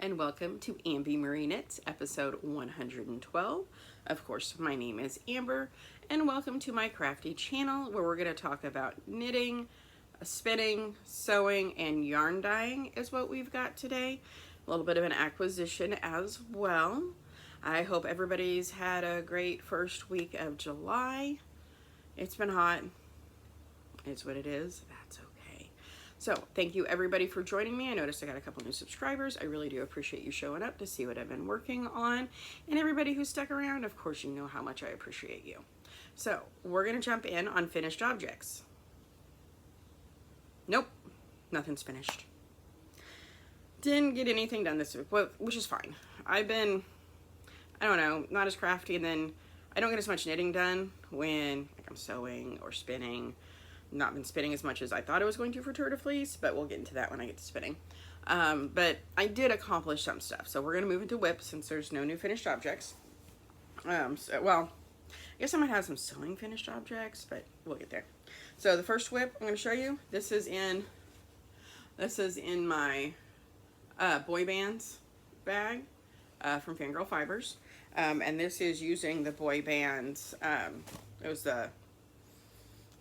and welcome to Amby Marie Knits, episode 112. Of course, my name is Amber, and welcome to my crafty channel where we're going to talk about knitting, spinning, sewing, and yarn dyeing is what we've got today. A little bit of an acquisition as well. I hope everybody's had a great first week of July. It's been hot. It's what it is. That's okay. So thank you everybody for joining me. I noticed I got a couple new subscribers. I really do appreciate you showing up to see what I've been working on. And everybody who stuck around, of course, you know how much I appreciate you. So we're gonna jump in on finished objects. Nope, nothing's finished. Didn't get anything done this week, which is fine. I've been, I don't know, not as crafty, and then I don't get as much knitting done when I'm sewing or spinning. Not been spinning as much as I thought I was going to for Tour de Fleece, but we'll get into that when I get to spinning. But I did accomplish some stuff. So we're going to move into WIP since there's no new finished objects. Well, I guess I might have some sewing finished objects, but we'll get there. So the first WIP I'm going to show you, this is in my boy bands bag from Fangirl Fibers. And this is using the boy bands, it was the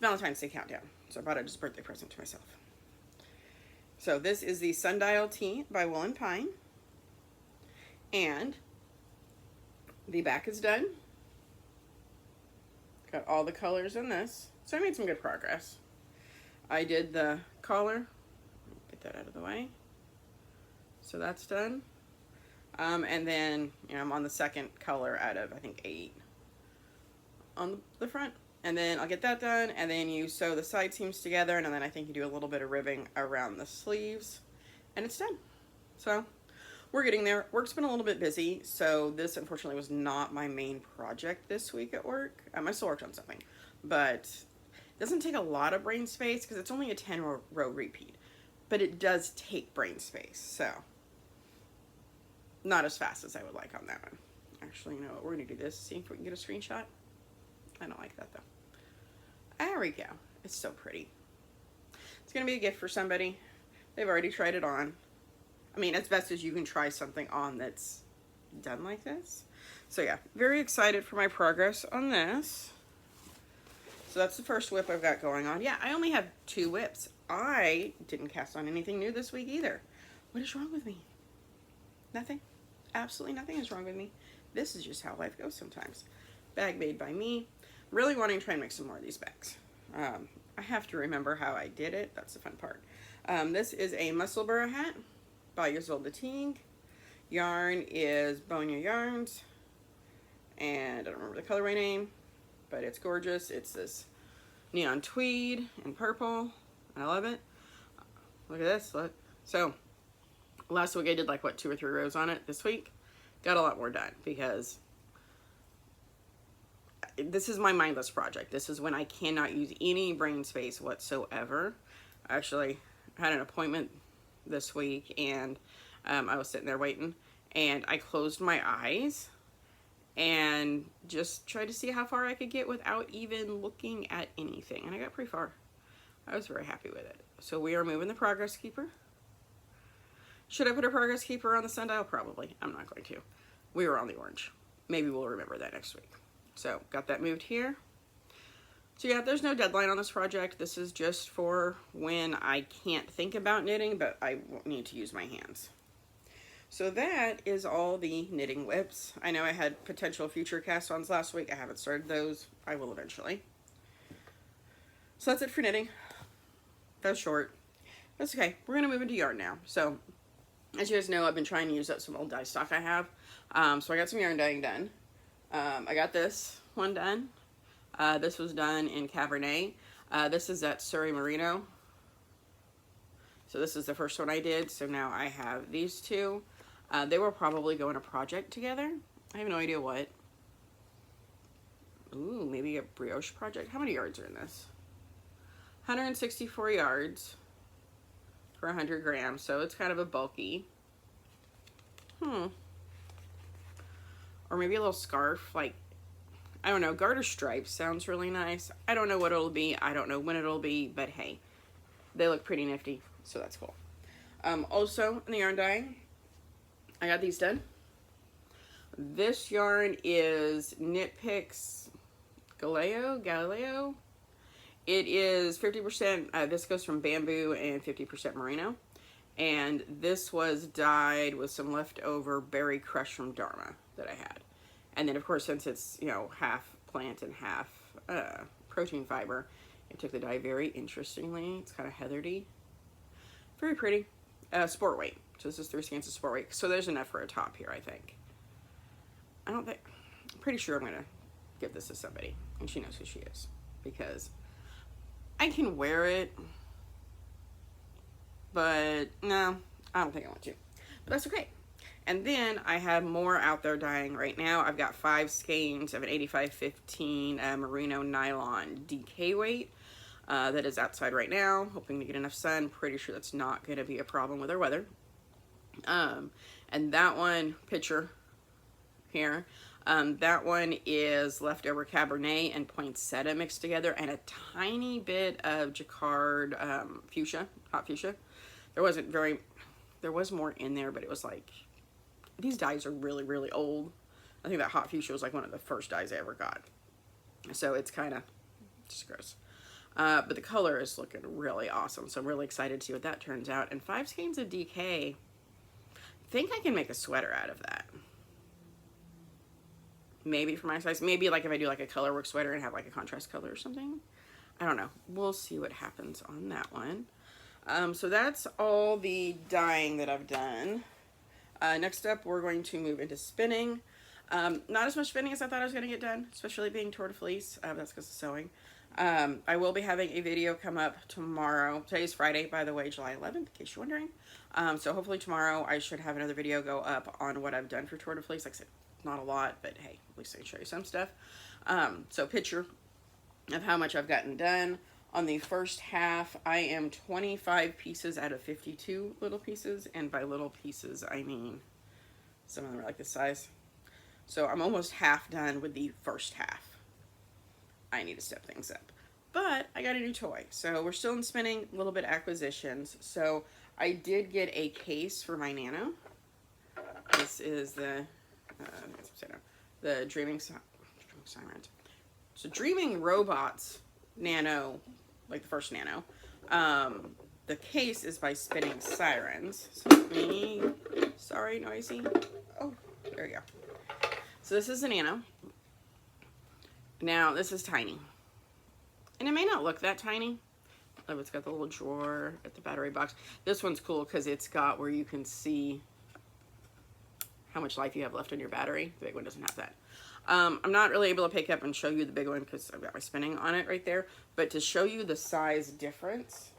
Valentine's Day countdown. So I bought it as a birthday present to myself. So this is the Sundial Tee by Wool and Pine. And the back is done. Got all the colors in this. So I made some good progress. I did the collar. Get that out of the way. So that's done. And then, you know, I'm on the second color out of, I think, 8 on the front. And then I'll get that done, and then you sew the side seams together, and then I think you do a little bit of ribbing around the sleeves, and it's done. So we're getting there. Work's been a little bit busy, so this unfortunately was not my main project this week at work. I still worked on something, but it doesn't take a lot of brain space because it's only a 10 row repeat, but it does take brain space, so not as fast as I would like on that one. Actually, you know what, we're gonna do this, see if we can get a screenshot. I don't like that though. There we go. It's so pretty. It's gonna be a gift for somebody. They've already tried it on. I mean, as best as you can try something on that's done like this. So yeah, very excited for my progress on this. So that's the first WIP I've got going on. Yeah, I only have 2 WIPs. I didn't cast on anything new this week either. What is wrong with me? Nothing. Absolutely nothing is wrong with me. This is just how life goes sometimes. Bag made by me. Really wanting to try and make some more of these bags. I have to remember how I did it. That's the fun part. This is a Musselburgh hat by Ysolda Teague. Yarn is Bonia Yarns. And I don't remember the colorway name, but it's gorgeous. It's this neon tweed and purple. I love it. Look at this. Look. So last week I did like, what, 2 or 3 rows on it. This week got a lot more done because this is my mindless project. This is when I cannot use any brain space whatsoever. I actually had an appointment this week, and I was sitting there waiting, and I closed my eyes and just tried to see how far I could get without even looking at anything, and I got pretty far. I was very happy with it. So we are moving the Progress Keeper. Should I put a Progress Keeper on the Sundial? Probably. I'm not going to. We were on the orange. Maybe we'll remember that next week. So got that moved here. So yeah, there's no deadline on this project. This is just for when I can't think about knitting, but I won't need to use my hands. So that is all the knitting WIPs. I know I had potential future cast-ons last week. I haven't started those. I will eventually. So that's it for knitting. That's short. That's okay. We're going to move into yarn now. So as you guys know, I've been trying to use up some old dye stock I have. So I got some yarn dyeing done. I got this one done. This was done in Cabernet. This is at Surrey Merino. So this is the first one I did. So now I have these 2. They will probably go in a project together. I have no idea what. Ooh, maybe a brioche project. How many yards are in this? 164 yards for 100 grams. So it's kind of a bulky. Or maybe a little scarf, like, I don't know, garter stripes sounds really nice. I don't know what it'll be. I don't know when it'll be, but hey, they look pretty nifty, so that's cool. Also, in the yarn dye, I got these done. This yarn is Knit Picks Galileo. It is 50% viscose from bamboo and 50% merino. And this was dyed with some leftover berry crush from Dharma that I had. And then, of course, since it's, you know, half plant and half protein fiber, I took the dye very interestingly. It's kind of heathery. Very pretty. Sport weight. So this is 3 skeins of sport weight. So there's enough for a top here, I think. I'm pretty sure I'm going to give this to somebody. And she knows who she is. Because I can wear it. But no, I don't think I want to. But that's okay. And then I have more out there dyeing right now. I've got 5 skeins of an 8515 merino nylon DK weight that is outside right now, hoping to get enough sun. Pretty sure that's not going to be a problem with our weather. And that one, picture here, that one is leftover Cabernet and poinsettia mixed together, and a tiny bit of jacquard fuchsia, hot fuchsia. There was more in there, but it was like, these dyes are really, really old. I think that hot fuchsia was like one of the first dyes I ever got. So it's kind of just gross. But the color is looking really awesome. So I'm really excited to see what that turns out. And 5 skeins of DK, I think I can make a sweater out of that. Maybe for my size. Maybe like if I do like a colorwork sweater and have like a contrast color or something. I don't know. We'll see what happens on that one. So that's all the dyeing that I've done. Next up, we're going to move into spinning. Not as much spinning as I thought I was going to get done, especially being Tour de Fleece. That's because of sewing. I will be having a video come up tomorrow. Today's Friday, by the way, July 11th, in case you're wondering. So hopefully tomorrow I should have another video go up on what I've done for Tour de Fleece. Like I said, not a lot, but hey, at least I can show you some stuff. So picture of how much I've gotten done. On the first half, I am 25 pieces out of 52 little pieces. And by little pieces, I mean some of them are like this size. So I'm almost half done with the first half. I need to step things up. But I got a new toy. So we're still in spinning, a little bit acquisitions. So I did get a case for my Nano. This is the Dreaming Sirens. So Dreaming Robots Nano, like the first Nano. The case is by Spinning Sirens. So sorry, noisy. Oh, there we go. So this is a Nano. Now this is tiny, and it may not look that tiny. Oh, it's got the little drawer at the battery box. This one's cool because it's got where you can see how much life you have left on your battery. The big one doesn't have that. I'm not really able to pick up and show you the big one because I've got my spinning on it right there. But to show you the size difference,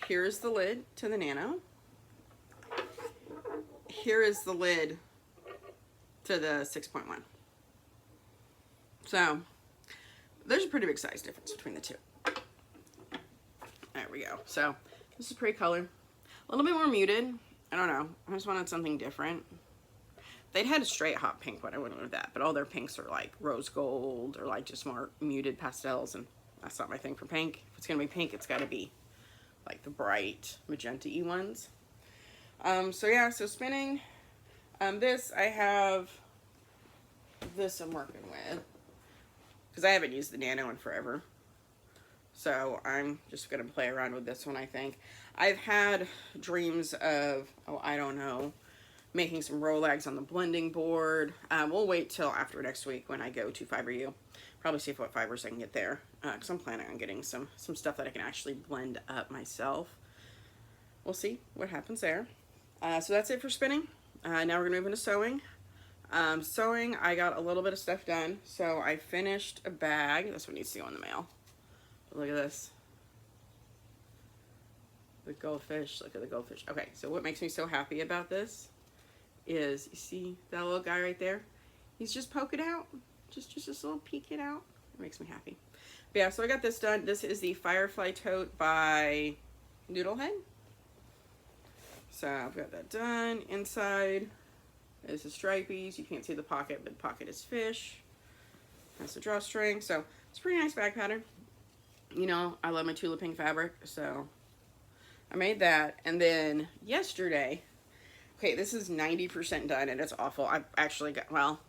here's the lid to the Nano. Here is the lid to the 6.1. So there's a pretty big size difference between the two. There we go. So this is pretty color. A little bit more muted. I don't know. I just wanted something different. They'd had a straight hot pink one. I wouldn't with that. But all their pinks are like rose gold or like just more muted pastels. And that's not my thing for pink. If it's going to be pink, it's got to be like the bright magenta-y ones. So yeah, so spinning. This I have. This I'm working with. Because I haven't used the Nano in forever. So I'm just going to play around with this one, I think. I've had dreams of, oh, I don't know, making some Rolags on the blending board. We'll wait till after next week when I go to Fiber U. Probably see what fibers I can get there. Because I'm planning on getting some stuff that I can actually blend up myself. We'll see what happens there. So that's it for spinning. Now we're going to move into sewing. Sewing, I got a little bit of stuff done. So I finished a bag. This one needs to go in the mail. But look at this. The goldfish. Look at the goldfish. Okay, so what makes me so happy about this is, you see that little guy right there? He's just poking out. Just a little peeking out. It makes me happy. But yeah, so I got this done. This is the Firefly Tote by Noodlehead. So I've got that done. Inside is the stripies. You can't see the pocket, but the pocket is fish. That's the drawstring. So it's a pretty nice bag pattern. You know, I love my Tula pink fabric, so I made that. And then yesterday, Okay, this is 90% done and it's awful. I've actually got, well,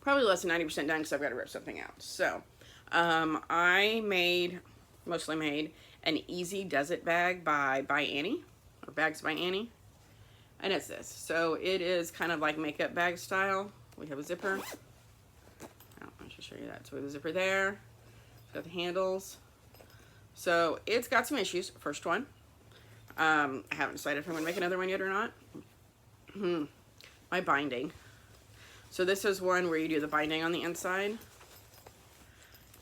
probably less than 90% done because I've got to rip something out. So, I mostly made an easy desert bag by Annie, or Bags by Annie. And it's this. So it is kind of like makeup bag style. We have a zipper. Oh, I should show you that. So we have a zipper there. It's got the handles. So it's got some issues. First one. I haven't decided if I'm going to make another one yet or not. My binding. So this is one where you do the binding on the inside.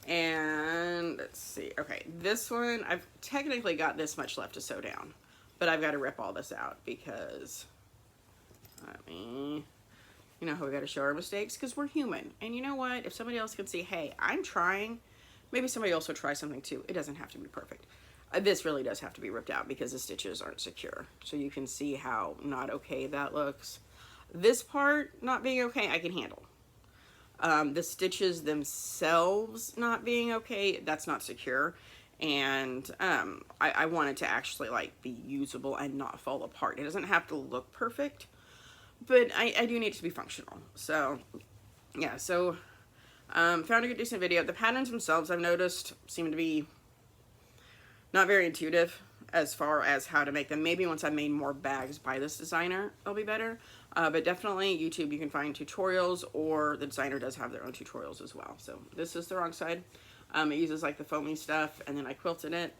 And let's see. Okay, this one, I've technically got this much left to sew down. But I've got to rip all this out because, you know how we got to show our mistakes? Because we're human. And you know what? If somebody else can see, hey, I'm trying, maybe somebody else will try something too. It doesn't have to be perfect. This really does have to be ripped out because the stitches aren't secure. So you can see how not okay that looks. This part not being okay, I can handle. The stitches themselves not being okay, that's not secure. And I want it to actually like be usable and not fall apart. It doesn't have to look perfect, but I do need it to be functional. So yeah, so found a good decent video. The patterns themselves I've noticed seem to be not very intuitive as far as how to make them. Maybe once I've made more bags by this designer, it'll be better. But definitely YouTube, you can find tutorials, or the designer does have their own tutorials as well. So this is the wrong side. It uses like the foamy stuff, and then I quilted it.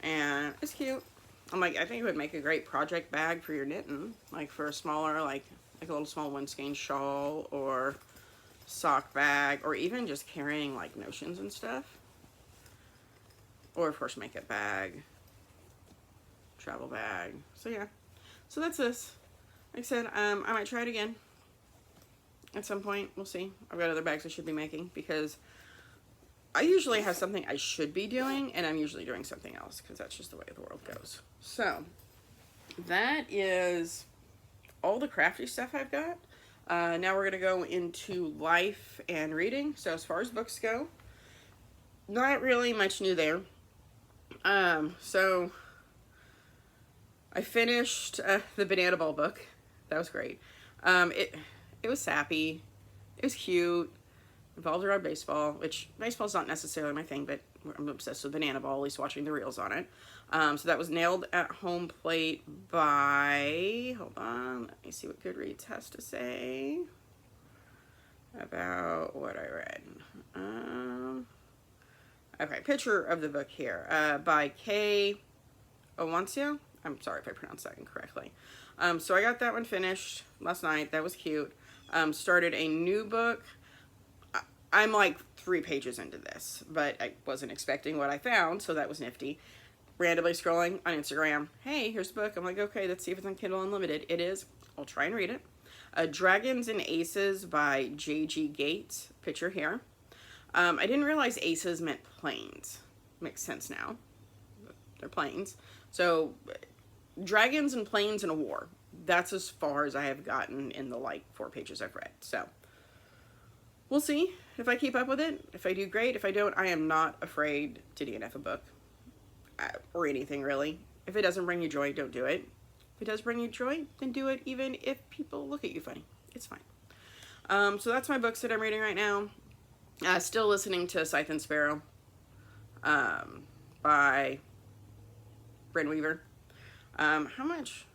And it's cute. I'm like, I think it would make a great project bag for your knitting. Like for a smaller, like a little small one skein shawl, or sock bag, or even just carrying like notions and stuff. Or of course makeup bag, travel bag. So yeah, so that's this. Like I said, I might try it again at some point. We'll see. I've got other bags I should be making because I usually have something I should be doing and I'm usually doing something else because that's just the way the world goes. So that is all the crafty stuff I've got. Now we're gonna go into life and reading. So as far as books go, not really much new there. So I finished the Banana Ball book. That was great. It was sappy. It was cute. Involved around baseball, which baseball's not necessarily my thing, but I'm obsessed with Banana Ball, at least watching the reels on it. So that was nailed at home plate by, hold on, let me see what Goodreads has to say about what I read. Okay, picture of the book here, by Kay Owancio. I'm sorry if I pronounced that incorrectly. So I got that one finished last night. That was cute. Started a new book. I'm like 3 pages into this, but I wasn't expecting what I found, so that was nifty. Randomly scrolling on Instagram. Hey, here's the book. I'm like, okay, let's see if it's on Kindle Unlimited. It is. I'll try and read it. Dragons and Aces by J.G. Gates. Picture here. I didn't realize aces meant planes. Makes sense now. They're planes. So, dragons and planes in a war. That's as far as I have gotten in the like 4 pages I've read. So, we'll see if I keep up with it. If I do, great. If I don't, I am not afraid to DNF a book. Or anything, really. If it doesn't bring you joy, don't do it. If it does bring you joy, then do it even if people look at you funny. It's fine. So that's my books that I'm reading right now. Still listening to Scythe and Sparrow by Bryn Weaver. How much?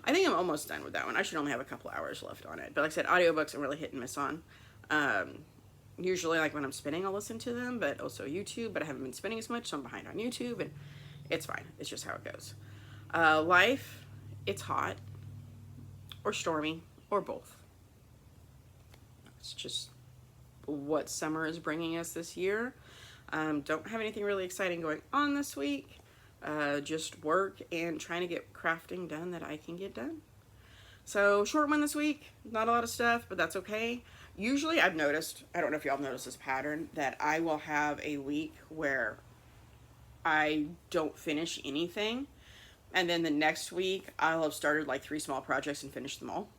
I think I'm almost done with that one. I should only have a couple hours left on it. But like I said, audiobooks I'm really hit and miss on. Usually like when I'm spinning I'll listen to them, but also YouTube, but I haven't been spinning as much, so I'm behind on YouTube, and it's fine. It's just how it goes. Life, it's hot, or stormy, or both. It's just what summer is bringing us this year. Don't have anything really exciting going on this week. Just work and trying to get crafting done that I can get done. So short one this week, not a lot of stuff, but that's okay. Usually I've noticed, I don't know if y'all have noticed this pattern, that I will have a week where I don't finish anything, and then the next week I'll have started like 3 small projects and finished them all.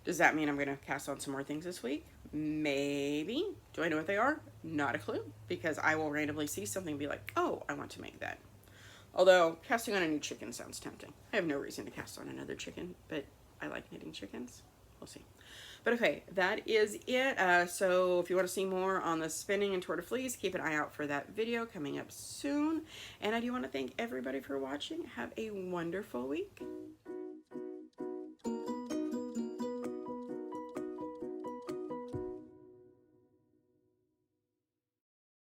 Does that mean I'm going to cast on some more things this week? Maybe. Do I know what they are? Not a clue, because I will randomly see something and be like, oh, I want to make that. Although casting on a new chicken sounds tempting. I have no reason to cast on another chicken, but I like knitting chickens. We'll see. But okay, that is it. So if you want to see more on the spinning and tour de fleece, keep an eye out for that video coming up soon. And I do want to thank everybody for watching. Have a wonderful week.